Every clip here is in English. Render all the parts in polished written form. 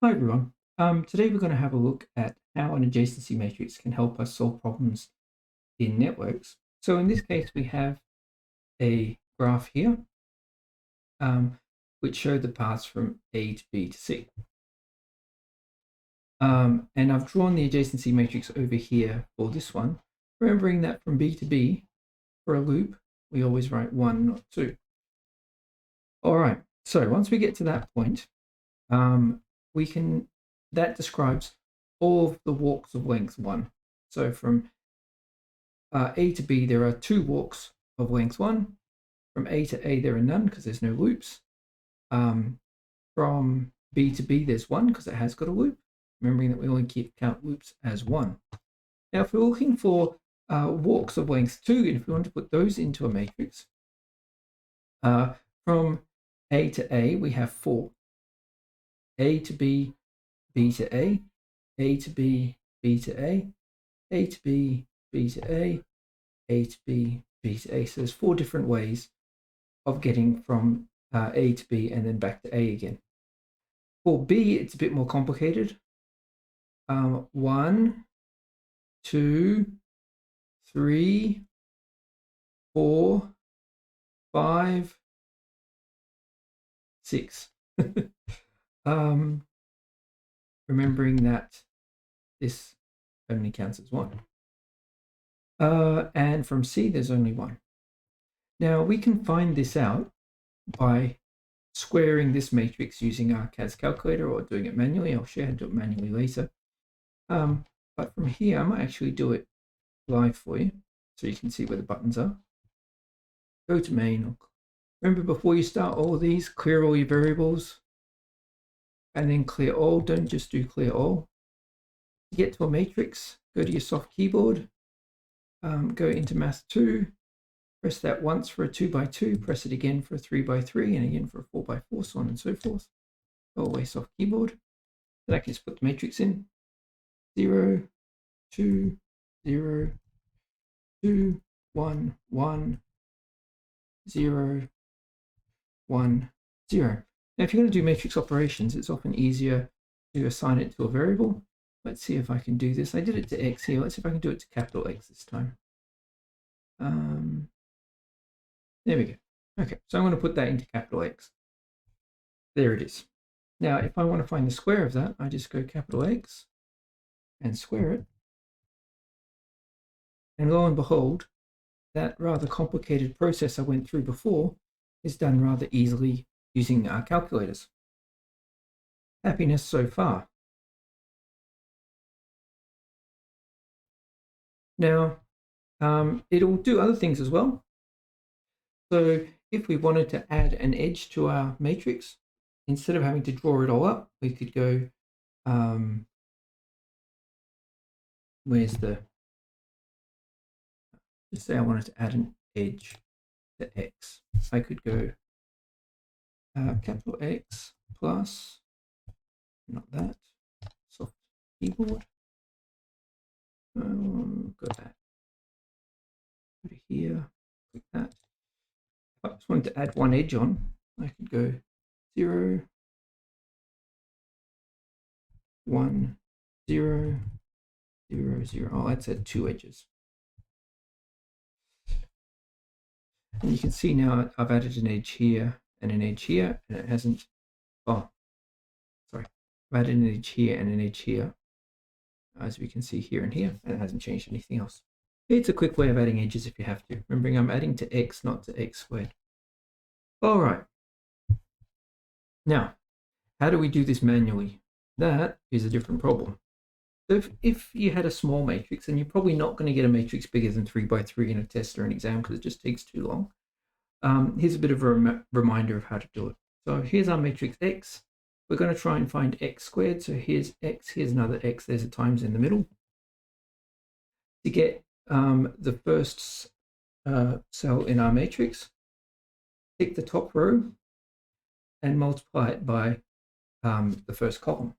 Hi everyone. Today we're going to have a look at how an adjacency matrix can help us solve problems in networks. So in this case, we have a graph here, which showed the paths from A to B to C. And I've drawn the adjacency matrix over here for this one, remembering that from B to B, for a loop, we always write 1, not 2. All right, so once we get to that point, that describes all of the walks of length 1. So from A to B, there are 2 walks of length 1. From A to A, there are none because there's no loops. From B to B, there's 1 because it has got a loop, remembering that we only count loops as 1. Now, if we're looking for walks of length 2, and if we want to put those into a matrix, from A to A, we have 4. A to B, B to A to B, B to A to B, B to A to B, B to A. So there's 4 different ways of getting from A to B and then back to A again. For B, it's a bit more complicated. 1, 2, 3, 4, 5, 6. Remembering that this only counts as 1. And from C, there's only 1. Now, we can find this out by squaring this matrix using our CAS calculator or doing it manually. I'll share how to do it manually later. But from here, I might actually do it live for you so you can see where the buttons are. Go to main. Remember, before you start all of these, clear all your variables and then clear all. Don't just do clear all. To get to a matrix, go to your soft keyboard, go into Math 2, press that once for a 2x2, press it again for a 3x3, and again for a 4x4, so on and so forth. Go away soft keyboard. Then I can just put the matrix in. 0, 2, 0, 2, 1, 1, 0, 1, 0. Now, if you're going to do matrix operations, it's often easier to assign it to a variable. Let's see if I can do this. I did it to X here. Let's see if I can do it to capital X this time. There we go. Okay, so I'm going to put that into capital X. There it is. Now, if I want to find the square of that, I just go capital X and square it. And lo and behold, that rather complicated process I went through before is done rather easily using our calculators. Happiness so far. Now, it'll do other things as well. So if we wanted to add an edge to our matrix, instead of having to draw it all up, we could go, just say I wanted to add an edge to X. I could go capital X plus, not that, soft keyboard. Got that. Go to here, click that. If I just wanted to add one edge on, I could go 0, 1, 0, 0, 0. Oh, that's at 2 edges. And you can see now I've added an edge here and an edge here, and it hasn't. Oh, sorry. I've added an edge here and an edge here, as we can see here and here, and it hasn't changed anything else. It's a quick way of adding edges if you have to. Remembering I'm adding to X, not to X squared. All right. Now, how do we do this manually? That is a different problem. So if you had a small matrix, and you're probably not going to get a matrix bigger than 3x3 in a test or an exam because it just takes too long. Here's a bit of a reminder of how to do it. So here's our matrix X. We're going to try and find X squared. So here's X, here's another X, there's a times in the middle. To get the first cell in our matrix, take the top row and multiply it by the first column.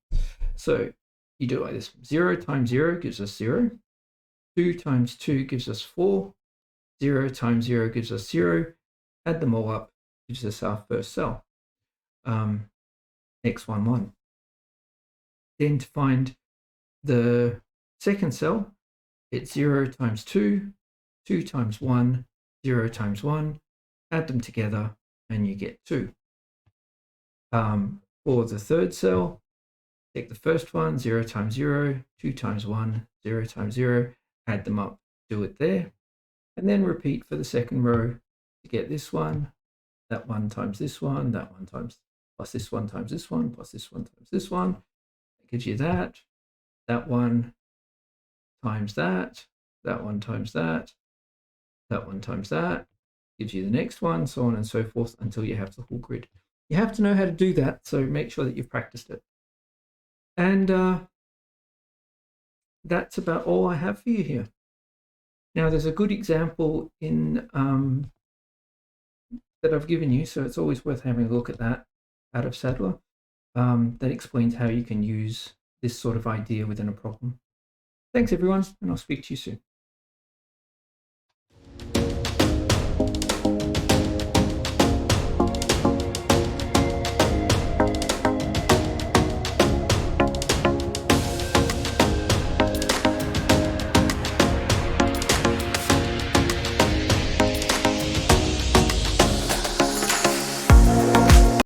So you do it like this. 0 times 0 gives us 0. 2 times 2 gives us 4. 0 times 0 gives us 0. Add them all up, gives us our first cell, x11. Then to find the second cell, it's 0 times 2, 2 times 1, 0 times 1, add them together, and you get 2. For the third cell, take the first one, 0 times 0, 2 times 1, 0 times 0, add them up, do it there, and then repeat for the second row to get this one, that one times this one, that one times, plus this one times this one, plus this one times this one. It gives you that one times that one times that one times that, gives you the next one, so on and so forth until you have the whole grid. You have to know how to do that, so make sure that you've practiced it. And that's about all I have for you here. Now, there's a good example in that I've given you, so it's always worth having a look at that, out of Sadler, that explains how you can use this sort of idea within a problem. Thanks, everyone, and I'll speak to you soon.